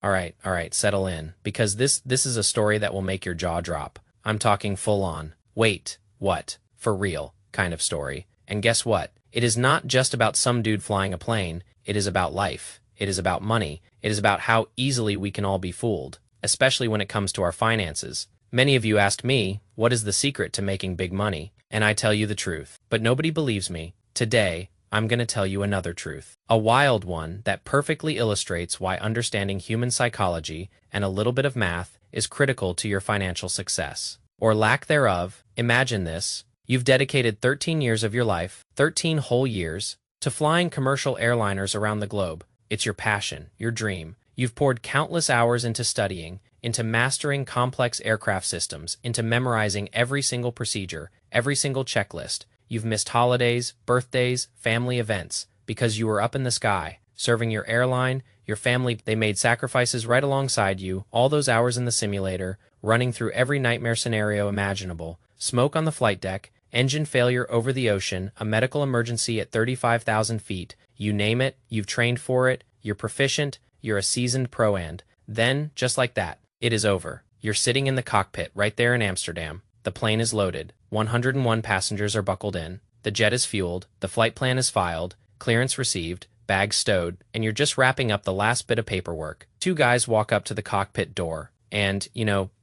All right, settle in, because this is a story that will make your jaw drop. I'm talking full on. Wait, what? For real, kind of story. And guess what? It is not just about some dude flying a plane, it is about life. It is about money. It is about how easily we can all be fooled, especially when it comes to our finances. Many of you asked me, what is the secret to making big money? And I tell you the truth. But nobody believes me. Today, I'm going to tell you another truth. A wild one that perfectly illustrates why understanding human psychology and a little bit of math is critical to your financial success. Or lack thereof. Imagine this. You've dedicated 13 years of your life, 13 whole years, to flying commercial airliners around the globe. It's your passion, your dream. You've poured countless hours into studying, into mastering complex aircraft systems, into memorizing every single procedure, every single checklist. You've missed holidays, birthdays, family events, because you were up in the sky, serving your airline, your family. They made sacrifices right alongside you, all those hours in the simulator, running through every nightmare scenario imaginable, smoke on the flight deck, engine failure over the ocean, a medical emergency at 35,000 feet. You name it, you've trained for it, you're proficient, you're a seasoned pro, and then, just like that, it is over. You're sitting in the cockpit right there in Amsterdam. The plane is loaded. 101 passengers are buckled in. The jet is fueled. The flight plan is filed. Clearance received. Bags stowed. And you're just wrapping up the last bit of paperwork. Two guys walk up to the cockpit door. And,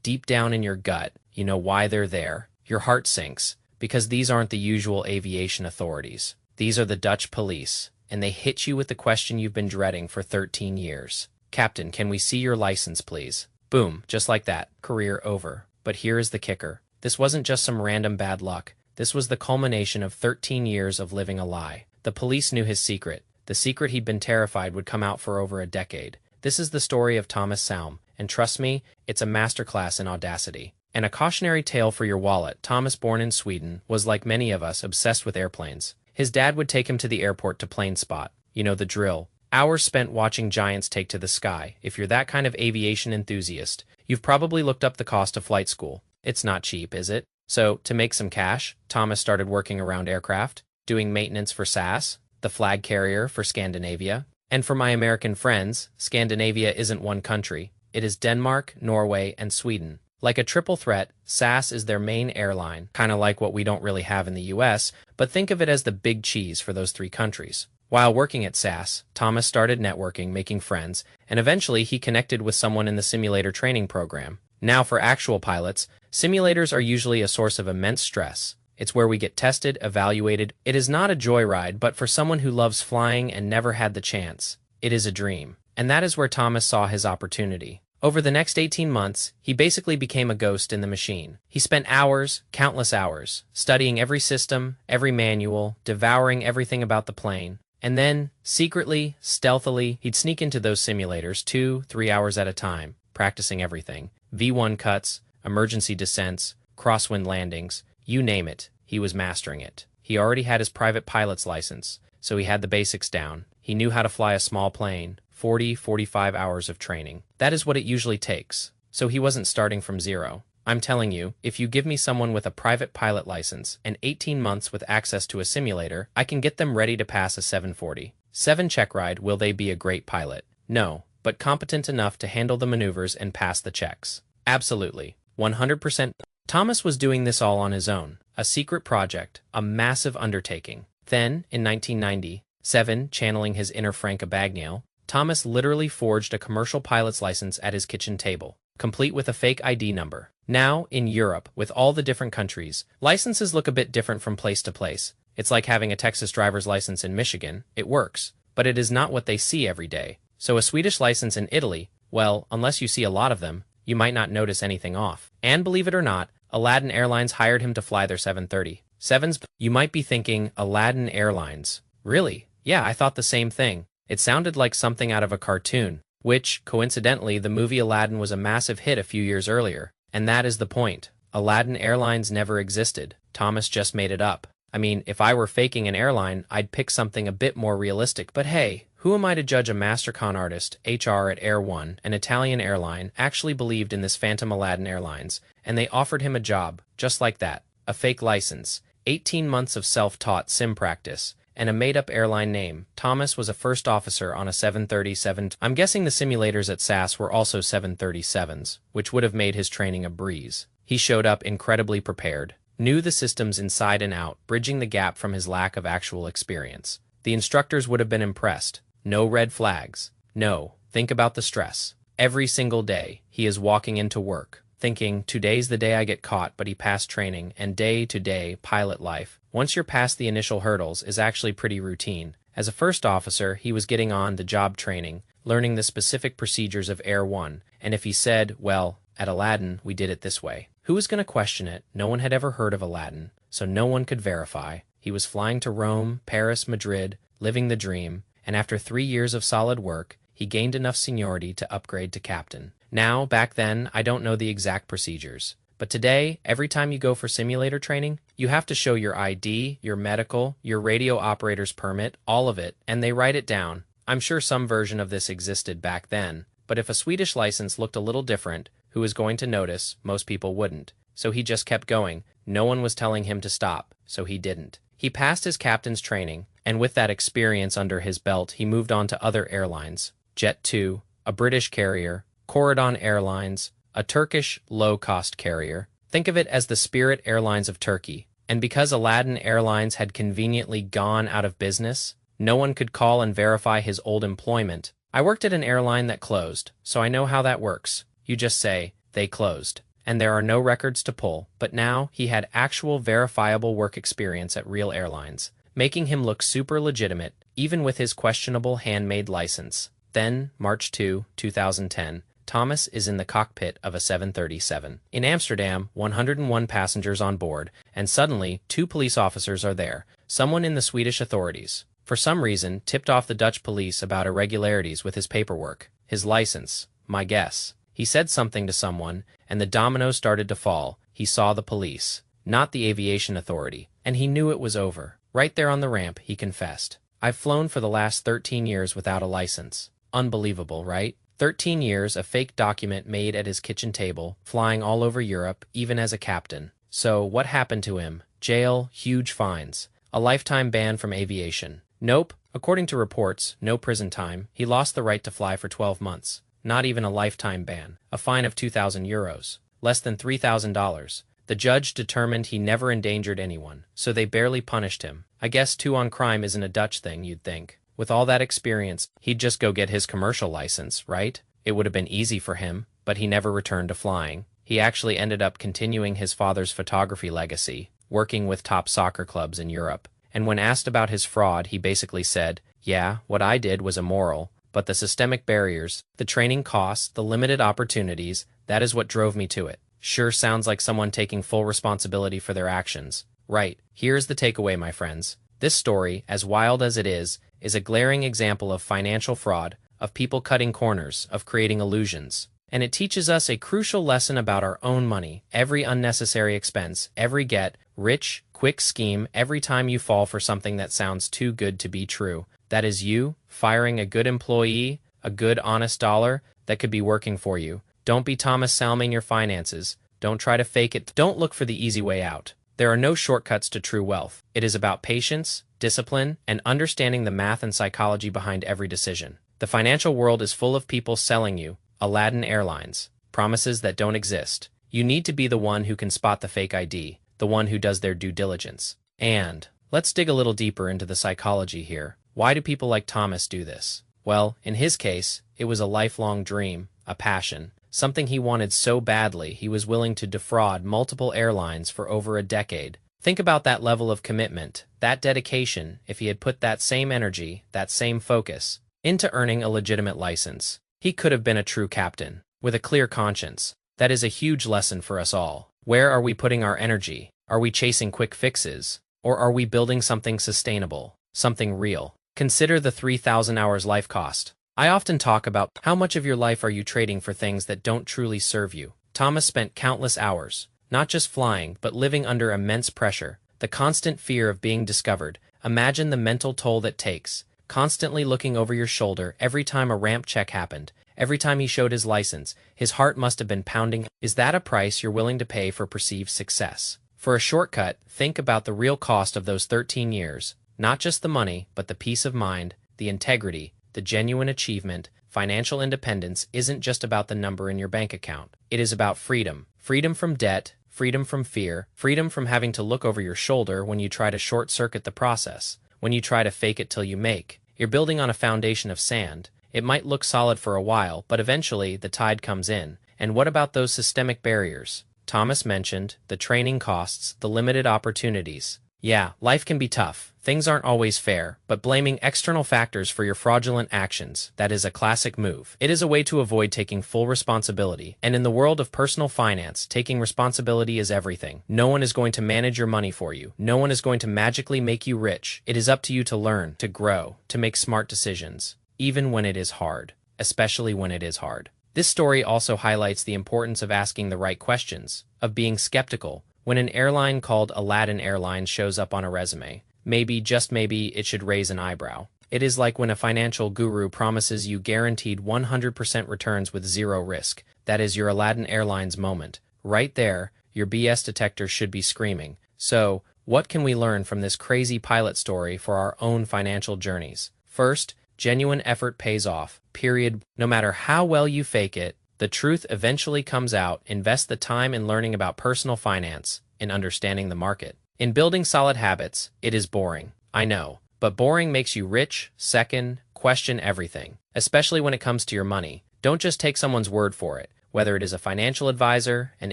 deep down in your gut, you know why they're there. Your heart sinks. Because these aren't the usual aviation authorities. These are the Dutch police. And they hit you with the question you've been dreading for 13 years. Captain, can we see your license, please? Boom, just like that. Career over. But here is the kicker. This wasn't just some random bad luck. This was the culmination of 13 years of living a lie. The police knew his secret. The secret he'd been terrified would come out for over a decade. This is the story of Thomas Salm, and trust me, it's a masterclass in audacity. And a cautionary tale for your wallet. Thomas, born in Sweden, was like many of us, obsessed with airplanes. His dad would take him to the airport to plane spot. You know the drill. Hours spent watching giants take to the sky. If you're that kind of aviation enthusiast, you've probably looked up the cost of flight school. It's not cheap, is it? So, to make some cash, Thomas started working around aircraft, doing maintenance for SAS, the flag carrier for Scandinavia. And for my American friends, Scandinavia isn't one country. It is Denmark, Norway, and Sweden. Like a triple threat, SAS is their main airline, kind of like what we don't really have in the US, but think of it as the big cheese for those three countries. While working at SAS, Thomas started networking, making friends, and eventually he connected with someone in the simulator training program. Now for actual pilots, simulators are usually a source of immense stress. It's where we get tested, evaluated. It is not a joyride, but for someone who loves flying and never had the chance, it is a dream. And that is where Thomas saw his opportunity. Over the next 18 months, he basically became a ghost in the machine. He spent hours, countless hours, studying every system, every manual, devouring everything about the plane. And then, secretly, stealthily, he'd sneak into those simulators 2-3 hours at a time, practicing everything. V1 cuts, emergency descents, crosswind landings, you name it, he was mastering it. He already had his private pilot's license, so he had the basics down. He knew how to fly a small plane, 40-45 hours of training. That is what it usually takes. So he wasn't starting from zero. I'm telling you, if you give me someone with a private pilot license and 18 months with access to a simulator, I can get them ready to pass a 740. 7 check ride. Will they be a great pilot? No, but competent enough to handle the maneuvers and pass the checks. Absolutely. 100%. Thomas was doing this all on his own. A secret project, a massive undertaking. Then, in 1997, channeling his inner Frank Abagnale, Thomas literally forged a commercial pilot's license at his kitchen table, complete with a fake ID number. Now, in Europe, with all the different countries, licenses look a bit different from place to place. It's like having a Texas driver's license in Michigan. It works, but it is not what they see every day. So a Swedish license in Italy, well, unless you see a lot of them, you might not notice anything off. And believe it or not, Aladdin Airlines hired him to fly their 737s. You might be thinking, Aladdin Airlines. Really? Yeah, I thought the same thing. It sounded like something out of a cartoon, which, coincidentally, the movie Aladdin was a massive hit a few years earlier. And that is the point. Aladdin Airlines never existed. Thomas just made it up. I mean, if I were faking an airline, I'd pick something a bit more realistic. But hey, who am I to judge a master con artist? HR at Air One, an Italian airline, actually believed in this phantom Aladdin Airlines, and they offered him a job, just like that. A fake license, 18 months of self-taught sim practice, and a made-up airline name. Thomas was a first officer on a 737. I'm guessing the simulators at SAS were also 737s, which would have made his training a breeze. He showed up incredibly prepared, knew the systems inside and out, bridging the gap from his lack of actual experience. The instructors would have been impressed. No red flags. No, think about the stress. Every single day, he is walking into work, thinking, today's the day I get caught, but he passed training, and day-to-day pilot life, once you're past the initial hurdles, is actually pretty routine. As a first officer, he was getting on the job training, learning the specific procedures of Air One, and if he said, well, at Aladdin, we did it this way. Who was going to question it? No one had ever heard of Aladdin, so no one could verify. He was flying to Rome, Paris, Madrid, living the dream, and after 3 years of solid work, he gained enough seniority to upgrade to captain. Now, back then, I don't know the exact procedures. But today, every time you go for simulator training, you have to show your ID, your medical, your radio operator's permit, all of it, and they write it down. I'm sure some version of this existed back then, but if a Swedish license looked a little different, who was going to notice? Most people wouldn't. So he just kept going. No one was telling him to stop, so he didn't. He passed his captain's training, and with that experience under his belt, he moved on to other airlines. Jet2, a British carrier, Corridon Airlines, a Turkish low-cost carrier. Think of it as the Spirit Airlines of Turkey. And because Aladdin Airlines had conveniently gone out of business, no one could call and verify his old employment. I worked at an airline that closed, so I know how that works. You just say, they closed, and there are no records to pull. But now he had actual verifiable work experience at real airlines, making him look super legitimate, even with his questionable handmade license. Then, March 2, 2010, Thomas is in the cockpit of a 737. In Amsterdam, 101 passengers on board, and suddenly 2 police officers are there, someone in the Swedish authorities. For some reason, tipped off the Dutch police about irregularities with his paperwork, his license, my guess. He said something to someone, and the dominoes started to fall. He saw the police, not the aviation authority, and he knew it was over. Right there on the ramp, he confessed. I've flown for the last 13 years without a license. Unbelievable, right? 13 years, a fake document made at his kitchen table, flying all over Europe, even as a captain. So, what happened to him? Jail, huge fines, a lifetime ban from aviation. Nope, according to reports, no prison time. He lost the right to fly for 12 months. Not even a lifetime ban. A fine of €2,000, less than $3,000. The judge determined he never endangered anyone, so they barely punished him. I guess 2 on crime isn't a Dutch thing, you'd think. With all that experience, he'd just go get his commercial license, right? It would have been easy for him, but he never returned to flying. He actually ended up continuing his father's photography legacy, working with top soccer clubs in Europe. And when asked about his fraud, he basically said, yeah, what I did was immoral, but the systemic barriers, the training costs, the limited opportunities, that is what drove me to it. Sure sounds like someone taking full responsibility for their actions. Right, here's the takeaway, my friends. This story, as wild as it is a glaring example of financial fraud, of people cutting corners, of creating illusions. And it teaches us a crucial lesson about our own money. Every unnecessary expense, every get-rich, quick scheme, every time you fall for something that sounds too good to be true. That is you firing a good employee, a good honest dollar that could be working for you. Don't be Thomas Salming your finances. Don't try to fake it. Don't look for the easy way out. There are no shortcuts to true wealth. It is about patience, discipline, and understanding the math and psychology behind every decision. The financial world is full of people selling you, Aladdin Airlines, promises that don't exist. You need to be the one who can spot the fake ID, the one who does their due diligence. And let's dig a little deeper into the psychology here. Why do people like Thomas do this? Well, in his case, it was a lifelong dream, a passion, something he wanted so badly he was willing to defraud multiple airlines for over a decade. Think about that level of commitment, that dedication, if he had put that same energy, that same focus, into earning a legitimate license. He could have been a true captain, with a clear conscience. That is a huge lesson for us all. Where are we putting our energy? Are we chasing quick fixes? Or are we building something sustainable, something real? Consider the 3,000 hours life cost. I often talk about how much of your life are you trading for things that don't truly serve you. Thomas spent countless hours, not just flying, but living under immense pressure, the constant fear of being discovered. Imagine the mental toll that takes, constantly looking over your shoulder every time a ramp check happened, every time he showed his license. His heart must have been pounding. Is that a price you're willing to pay for perceived success? For a shortcut, think about the real cost of those 13 years. Not just the money, but the peace of mind, the integrity, the genuine achievement. Financial independence isn't just about the number in your bank account. It is about freedom. Freedom from debt, freedom from fear, freedom from having to look over your shoulder when you try to short-circuit the process, when you try to fake it till you make. You're building on a foundation of sand. It might look solid for a while, but eventually the tide comes in. And what about those systemic barriers Thomas mentioned, the training costs, the limited opportunities? Yeah, life can be tough. Things aren't always fair, but blaming external factors for your fraudulent actions, that is a classic move. It is a way to avoid taking full responsibility. And in the world of personal finance, taking responsibility is everything. No one is going to manage your money for you. No one is going to magically make you rich. It is up to you to learn, to grow, to make smart decisions, even when it is hard, especially when it is hard. This story also highlights the importance of asking the right questions, of being skeptical. When an airline called Aladdin Airlines shows up on a resume, maybe, just maybe, it should raise an eyebrow. It is like when a financial guru promises you guaranteed 100% returns with zero risk. That is your Aladdin Airlines moment. Right there, your BS detector should be screaming. So, what can we learn from this crazy pilot story for our own financial journeys? First, genuine effort pays off, period. No matter how well you fake it, the truth eventually comes out. Invest the time in learning about personal finance, in understanding the market. In building solid habits, it is boring, I know, but boring makes you rich. Second, question everything, especially when it comes to your money. Don't just take someone's word for it. Whether it is a financial advisor, an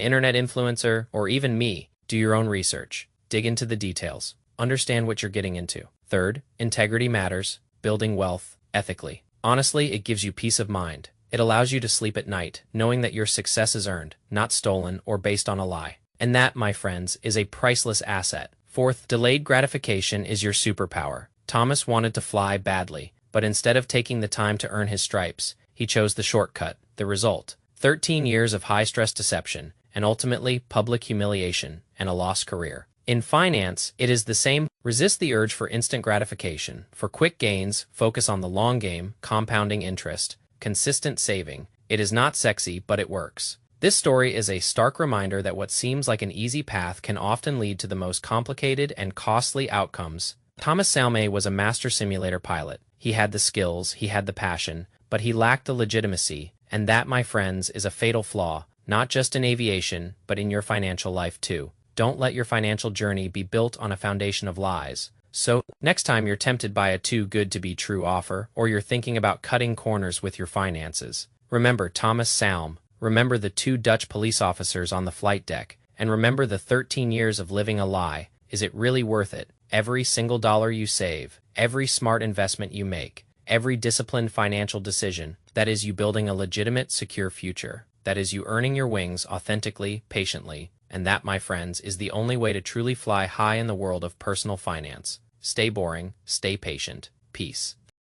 internet influencer, or even me, do your own research. Dig into the details. Understand what you're getting into. Third, integrity matters. Building wealth, ethically. Honestly, it gives you peace of mind. It allows you to sleep at night, knowing that your success is earned, not stolen or based on a lie. And that, my friends, is a priceless asset. Fourth, delayed gratification is your superpower. Thomas wanted to fly badly, but instead of taking the time to earn his stripes, he chose the shortcut. The result: 13 years of high-stress deception, and ultimately public humiliation and a lost career. In finance, it is the same. Resist the urge for instant gratification. For quick gains, focus on the long game, compounding interest, consistent saving. It is not sexy, but it works. This story is a stark reminder that what seems like an easy path can often lead to the most complicated and costly outcomes. Thomas Salme was a master simulator pilot. He had the skills, he had the passion, but he lacked the legitimacy. And that, my friends, is a fatal flaw, not just in aviation, but in your financial life too. Don't let your financial journey be built on a foundation of lies. So, next time you're tempted by a too good to be true offer, or you're thinking about cutting corners with your finances, remember Thomas Salme, remember the 2 Dutch police officers on the flight deck, and remember the 13 years of living a lie. Is it really worth it? Every single dollar you save, every smart investment you make, every disciplined financial decision, that is you building a legitimate, secure future. That is you earning your wings authentically, patiently, and that, my friends, is the only way to truly fly high in the world of personal finance. Stay boring, stay patient. Peace.